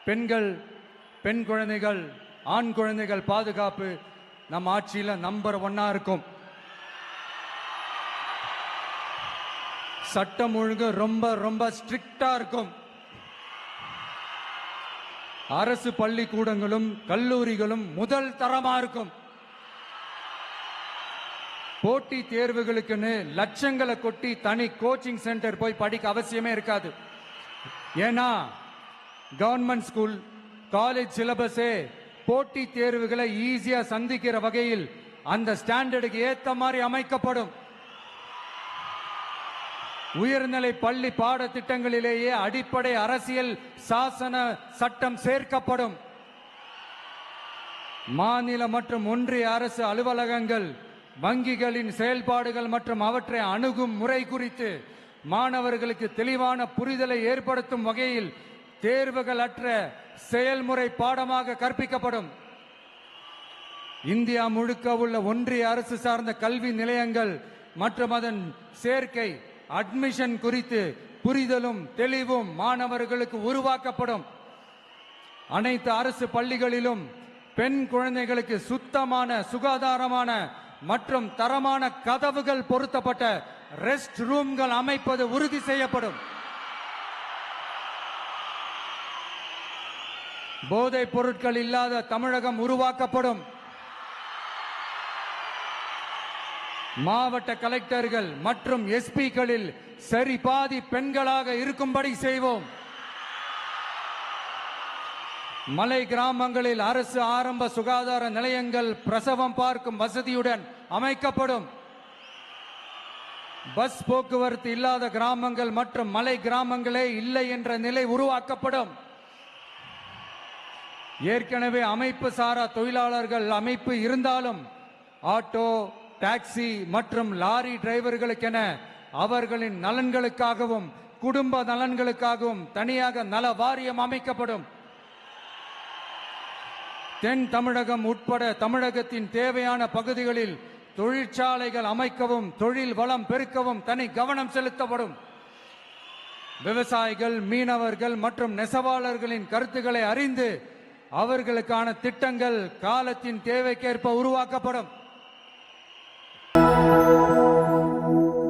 பெண்கள், பெண் குழந்தைகள், ஆண் குழந்தைகள் பாதுகாப்பு நம் ஆட்சியில் நம்பர் 1 இருக்கும். சட்டம் ஒழுங்கு ரொம்ப ரொம்ப ஸ்ட்ரிக்டா இருக்கும். அரசு பள்ளிக்கூடங்களும் கல்லூரிகளும் முதல் தரமா இருக்கும். போட்டி தேர்வுகளுக்குன்னு லட்சங்களை கொட்டி தனி கோச்சிங் சென்டர் போய் படிக்க அவசியமே இருக்காது. ஏன்னா கவர்மெண்ட் ஸ்கூல், காலேஜ் சிலபஸே போட்டி தேர்வுகளை ஈஸியா சந்திக்கிற வகையில் அந்த ஸ்டாண்டர்டுக்கு ஏத்த மாதிரி அமைக்கப்படும். உயர்நிலை பள்ளி பாடத்திட்டங்களிலேயே அடிப்படை அரசியல் சாசன சட்டம் சேர்க்கப்படும். மாநில மற்றும் ஒன்றிய அரசு அலுவலகங்கள், வங்கிகளின் செயல்பாடுகள் மற்றும் அவற்றை அணுகும் முறை குறித்து மாணவர்களுக்கு தெளிவான புரிதலை ஏற்படுத்தும் வகையில் தேர்வுகள் அற்ற செயல்முறை பாடமாக கற்பிக்கப்படும். இந்தியா முழுக்க உள்ள ஒன்றிய அரசு சார்ந்த கல்வி நிலையங்கள் மற்றும் அதன் சேர்க்கை அட்மிஷன் குறித்து புரிதலும் தெளிவும் மாணவர்களுக்கு உருவாக்கப்படும். அனைத்து அரசு பள்ளிகளிலும் பெண் குழந்தைகளுக்கு சுத்தமான, சுகாதாரமான மற்றும் தரமான கதவுகள் பொருத்தப்பட்ட ரெஸ்ட் ரூம்கள் அமைப்பது உறுதி செய்யப்படும். போதைப் பொருட்கள் இல்லாத தமிழகம் உருவாக்கப்படும். மாவட்ட கலெக்டர்கள் மற்றும் எஸ்பிக்களில் சரி பாதி பெண்களாக இருக்கும்படி செய்வோம். மலை கிராமங்களில் அரசு ஆரம்ப சுகாதார நிலையங்கள் பிரசவம் பார்க்கும் வசதியுடன் அமைக்கப்படும். பஸ் போக்குவரத்து இல்லாத கிராமங்கள் மற்றும் மலை கிராமங்களே இல்லை என்ற நிலை உருவாக்கப்படும். ஏற்கனவே அமைப்பு சாரா தொழிலாளர்கள் அமைப்பு இருந்தாலும் ஆட்டோ, டாக்ஸி மற்றும் லாரி டிரைவர்களுக்கென அவர்களின் நலன்களுக்காகவும் குடும்ப நலன்களுக்காகவும் தனியாக நல வாரியம் அமைக்கப்படும். தென் தமிழகம் உட்பட தமிழகத்தின் தேவையான பகுதிகளில் தொழிற்சாலைகள் அமைக்கவும் தொழில் வளம் பெருக்கவும் தனி கவனம் செலுத்தப்படும். விவசாயிகள், மீனவர்கள் மற்றும் நெசவாளர்களின் கருத்துக்களை அறிந்து அவர்களுக்கான திட்டங்கள் காலத்தின் தேவைக்கேற்ப உருவாக்கப்படும்.